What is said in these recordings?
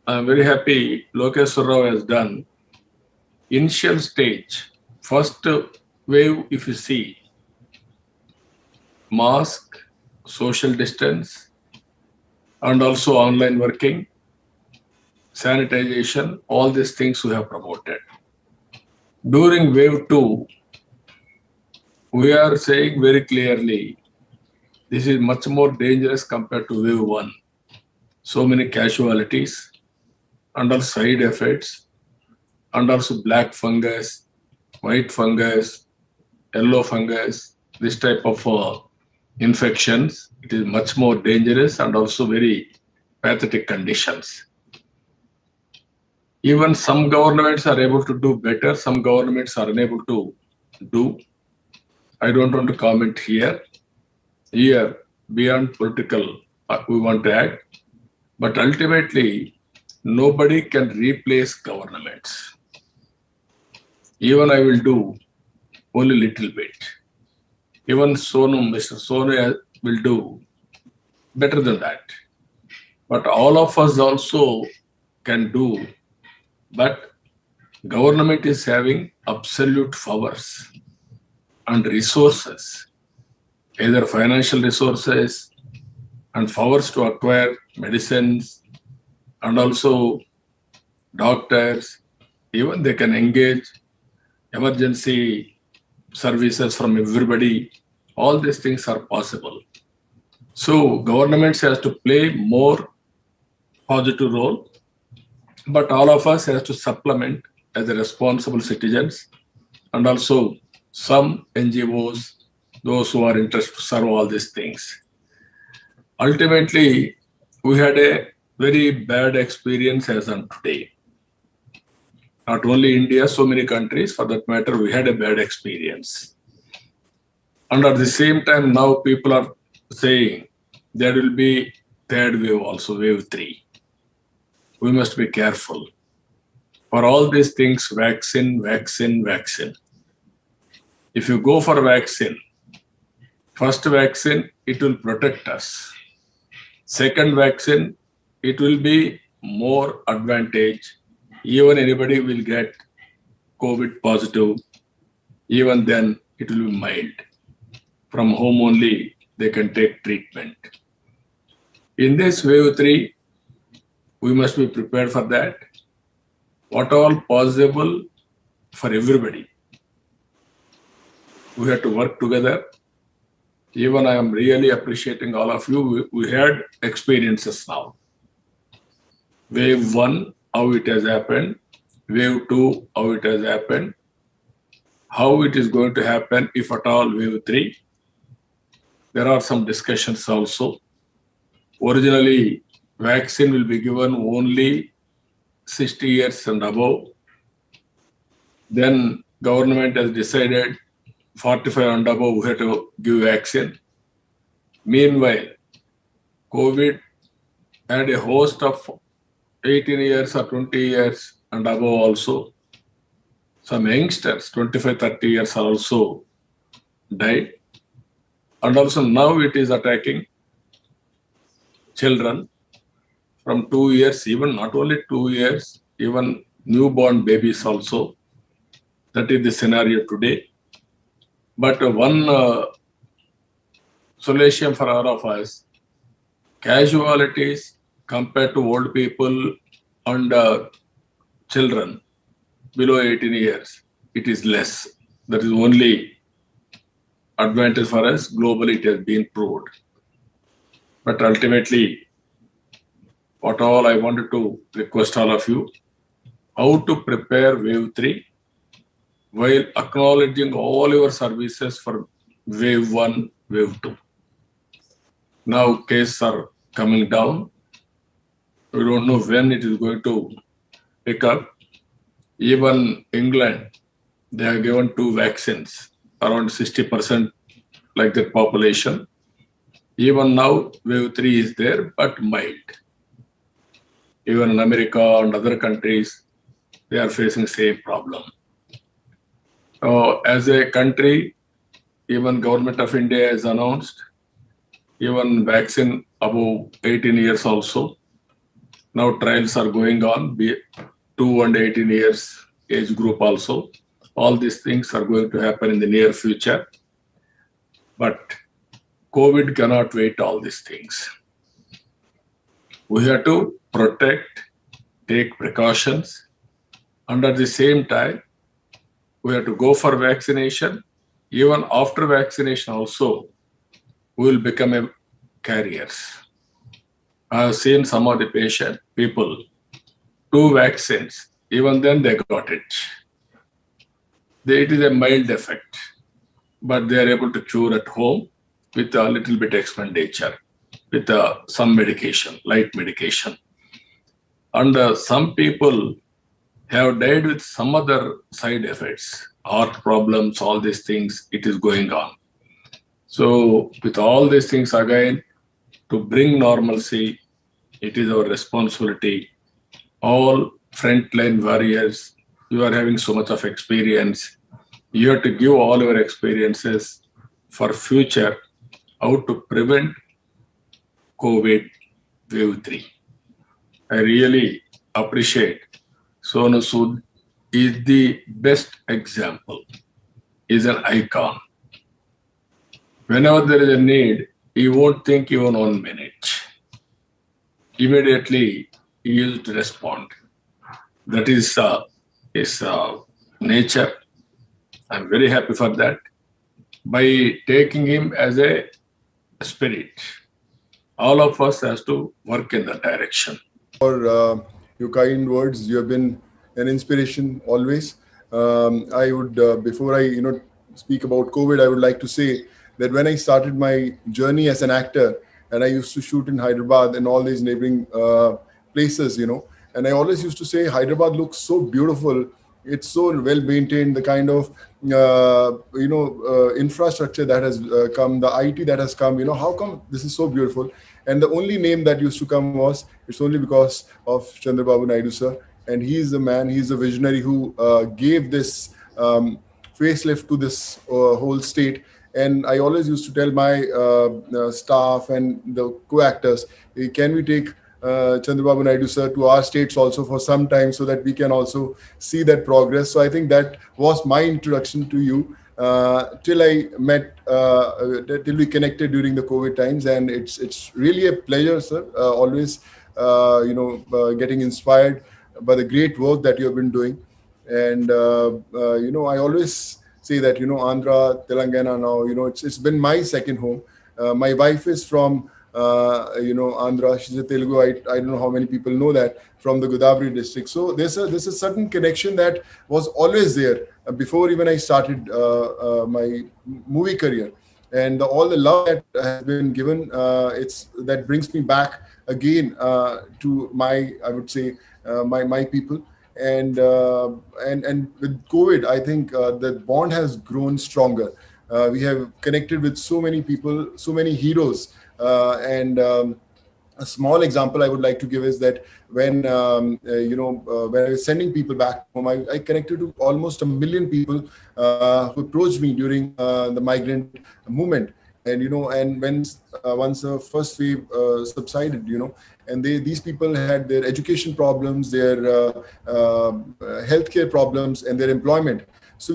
I'm very happy Lokesh Rao has done initial stage, first wave, if you see, mask, social distance, and also online working, sanitization, all these things we have promoted. During wave two, we are saying very clearly this is much more dangerous compared to wave one. So many casualties, and also side effects, and also black fungus, white fungus, yellow fungus, this type of infections. It is much more dangerous and also very pathetic conditions. Even some governments are able to do better, some governments are unable to do. I don't want to comment here. Here, beyond political, we want to act, but ultimately, nobody can replace governments. Even I will do only little bit. Even Mr. Sonu will do better than that. But all of us also can do. But government is having absolute powers and resources, either financial resources and powers to acquire medicines and also doctors. Even they can engage emergency services from everybody. All these things are possible. So governments has to play more positive role, but all of us has to supplement as a responsible citizens, and also some NGOs, those who are interested to serve all these things. Ultimately, we had a very bad experience as on today. Not only India, so many countries for that matter, we had a bad experience. And at the same time, now people are saying there will be third wave also, wave three. We must be careful. For all these things, vaccine, vaccine, vaccine. If you go for vaccine, first vaccine, it will protect us. Second vaccine, it will be more advantage. Even anybody will get COVID positive, even then it will be mild. From home only, they can take treatment. In this wave three, we must be prepared for that. What all possible for everybody. We have to work together. Even I am really appreciating all of you. We had experiences now. Wave one, how it has happened. Wave two, how it has happened. How it is going to happen if at all wave three. There are some discussions also. Originally, vaccine will be given only 60 years and above. Then government has decided 45 and above we have to give vaccine. Meanwhile, COVID had a host of 18 years or 20 years and above also. Some youngsters, 25, 30 years also died. And also now it is attacking children from 2 years, even not only 2 years, even newborn babies also. That is the scenario today. But one solution for all of us, casualties compared to old people and children below 18 years, it is less. That is only advantage for us. Globally, it has been proved. But ultimately, what all I wanted to request all of you, how to prepare wave three while acknowledging all your services for wave one, wave two. Now cases are coming down. We don't know when it is going to pick up. Even England, they have given 2 vaccines, around 60% like their population. Even now, wave 3 is there, but mild. Even in America and other countries, they are facing same problem. As a country, even government of India has announced even vaccine above 18 years also. Now trials are going on, 2 and 18 years age group also. All these things are going to happen in the near future. But COVID cannot wait all these things. We have to protect, take precautions. Under the same time, we have to go for vaccination. Even after vaccination also, we will become a carriers. I have seen some of the people, 2 vaccines, even then they got it. It is a mild effect, but they are able to cure at home with a little bit expenditure, with some medication, light medication. And some people have died with some other side effects, heart problems, all these things, it is going on. So with all these things again, to bring normalcy, it is our responsibility. All frontline warriors, you are having so much of experience. You have to give all your experiences for future, how to prevent COVID wave 3. I really appreciate Sonu Sood is the best example, is an icon. Whenever there is a need, he won't think even 1 minute. Immediately, he used to respond. That is his nature. I'm very happy for that. By taking him as a spirit, all of us has to work in that direction. For your kind words, you have been an inspiration always. I would, before I speak about COVID, I would like to say that when I started my journey as an actor, and I used to shoot in Hyderabad and all these neighboring places, and I always used to say Hyderabad looks so beautiful. It's so well maintained. The kind of infrastructure that has come, the IT that has come. How come this is so beautiful? And the only name that used to come was, it's only because of Chandrababu Naidu sir, and he's the man. He's a visionary who gave this facelift to this whole state. And I always used to tell my staff and the co-actors, hey, can we take Chandrababu Naidu sir to our states also for some time so that we can also see that progress. So I think that was my introduction to you till I met, till we connected during the COVID times. And it's really a pleasure, sir, always, getting inspired by the great work that you have been doing. And, I always say that, Andhra, Telangana now, it's been my second home. My wife is from Andhra. She's a Telugu. I don't know how many people know that, from the Godavari district. So there's a certain connection that was always there before even I started my movie career. And all the love that has been given, that brings me back again to my, I would say, my people. And with COVID, I think the bond has grown stronger. We have connected with so many people, so many heroes. And a small example I would like to give is that when when I was sending people back home, I connected to almost 1 million people who approached me during the migrant movement. And and when once the first wave subsided, and these people had their education problems, their healthcare problems, and their employment. So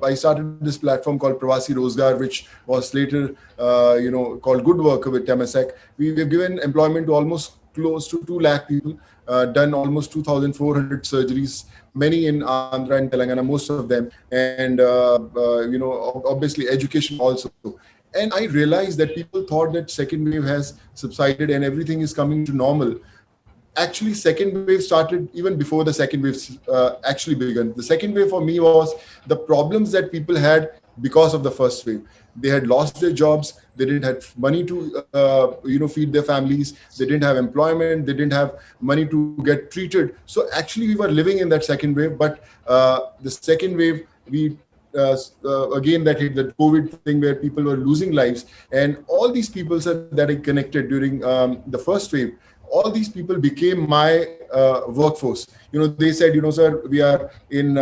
I started this platform called Pravasi Rozgar, which was later, called Good Worker with Temasek. We've given employment to almost close to 2 lakh people, done almost 2,400 surgeries, many in Andhra and Telangana, most of them. And, obviously education also. And I realized that people thought that second wave has subsided and everything is coming to normal. Actually, second wave started even before the second wave actually began. The second wave for me was the problems that people had because of the first wave. They had lost their jobs. They didn't have money to, feed their families. They didn't have employment. They didn't have money to get treated. So actually, we were living in that second wave. But the second wave, we again that hit the COVID thing where people were losing lives, and all these people that I connected during the first wave. All these people became my workforce. They said, sir, we are in,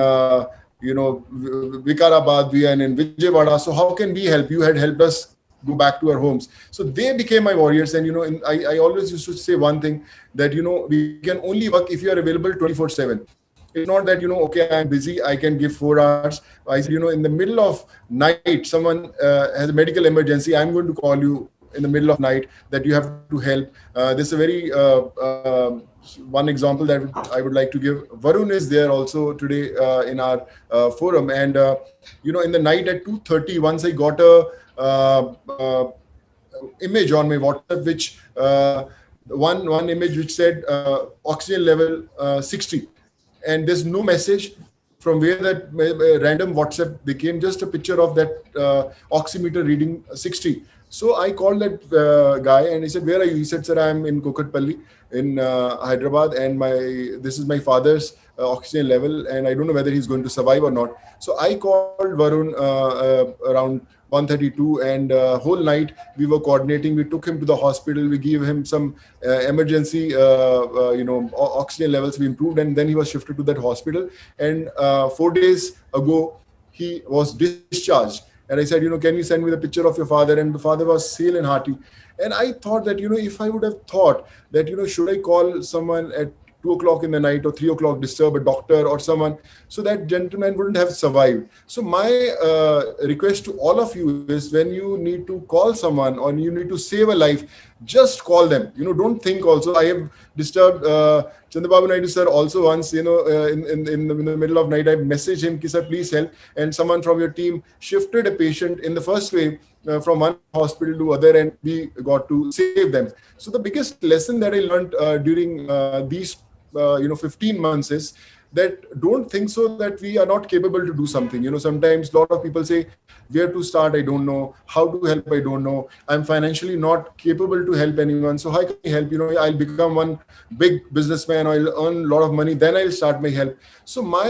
Vikarabad, we are in Vijayawada. So how can we help? You had helped us go back to our homes. So they became my warriors. And I always used to say one thing, that we can only work if you are available 24/7. It's not that okay, I'm busy, I can give 4 hours. I said, in the middle of night, someone has a medical emergency, I'm going to call you in the middle of night, that you have to help. There's a very one example that I would like to give. Varun is there also today in our forum. And in the night at 2:30, once I got a image on my WhatsApp, which one image which said oxygen level 60, and there's no message from where that random WhatsApp they came, just a picture of that oximeter reading 60. So I called that guy and he said, "Where are you?" He said, "Sir, I'm in Kokatpalli in Hyderabad, and this is my father's oxygen level, and I don't know whether he's going to survive or not." So I called Varun around 1:32, and whole night we were coordinating. We took him to the hospital. We gave him some emergency, oxygen levels we improved, and then he was shifted to that hospital. And 4 days ago, he was discharged. And I said, "Can you send me the picture of your father?" And the father was hale and hearty. And I thought that, if I would have thought that, should I call someone at 2 o'clock in the night or 3 o'clock, disturb a doctor or someone, so that gentleman wouldn't have survived. So my request to all of you is, when you need to call someone or you need to save a life, just call them. Don't think also. I have disturbed Chandrababu Naidu sir also once, in the middle of night. I messaged him, "Sir, please help." And someone from your team shifted a patient in the first wave from one hospital to other, and we got to save them. So the biggest lesson that I learned during these 15 months is that don't think so that we are not capable to do something. Sometimes a lot of people say, "Where to start? I don't know. How to help? I don't know. I'm financially not capable to help anyone. So how can I help? I'll become one big businessman, or I'll earn a lot of money, then I'll start my help." So my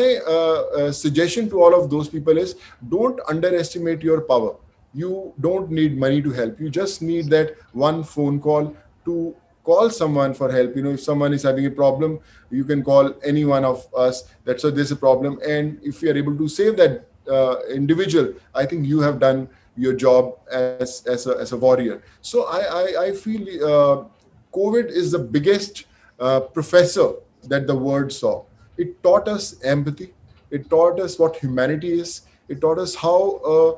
suggestion to all of those people is, don't underestimate your power. You don't need money to help. You just need that one phone call to call someone for help. If someone is having a problem, you can call any one of us. That's why there's a problem. And if you are able to save that individual, I think you have done your job as a warrior. So I feel COVID is the biggest professor that the world saw. It taught us empathy. It taught us what humanity is. It taught us how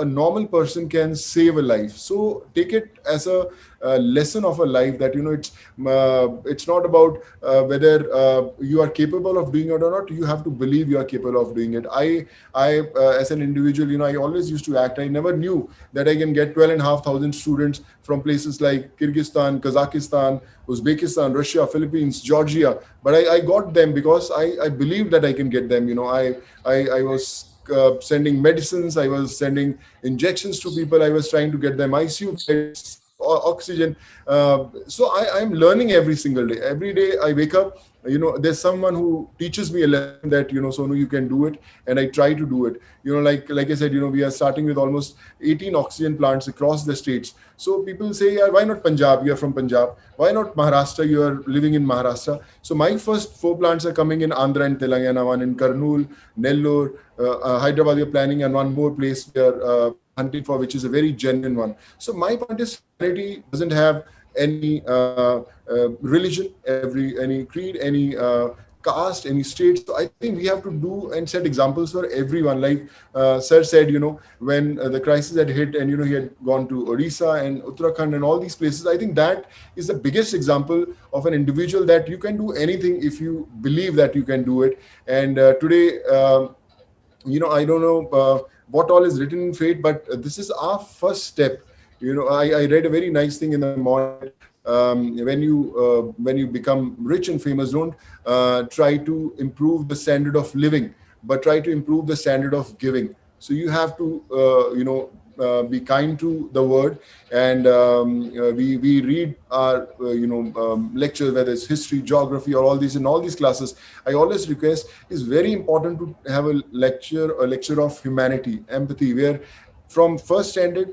a normal person can save a life. So take it as a lesson of a life, that it's not about whether you are capable of doing it or not. You have to believe you are capable of doing it. I as an individual, I always used to act. I never knew that I can get 12,500 students from places like Kyrgyzstan, Kazakhstan, Uzbekistan, Russia, Philippines, Georgia, but I got them because I believed that I can get them. I was sending medicines, I was sending injections to people, I was trying to get them ICU beds, oxygen. So I'm learning every single day. Every day I wake up, there's someone who teaches me a lesson that, Sonu, you can do it. And I try to do it. Like I said, we are starting with almost 18 oxygen plants across the states. So people say, "Yeah, why not Punjab? You are from Punjab. Why not Maharashtra? You are living in Maharashtra." So my first 4 plants are coming in Andhra and Telangana, one in Kurnool, Nellore, Hyderabad. We are planning, and one more place we are hunting for, which is a very genuine one. So my point is, humanity doesn't have any religion, any creed, any caste, any state. So I think we have to do and set examples for everyone. Like Sir said, when the crisis had hit, and he had gone to Odisha and Uttarakhand and all these places, I think that is the biggest example of an individual, that you can do anything if you believe that you can do it. And today, I don't know what all is written in fate, but this is our first step. I read a very nice thing in the morning. When you become rich and famous, don't try to improve the standard of living, but try to improve the standard of giving. So you have to be kind to the word. And we read our lectures, whether it's history, geography, or all these classes. I always request, it's very important to have a lecture of humanity, empathy, where from first standard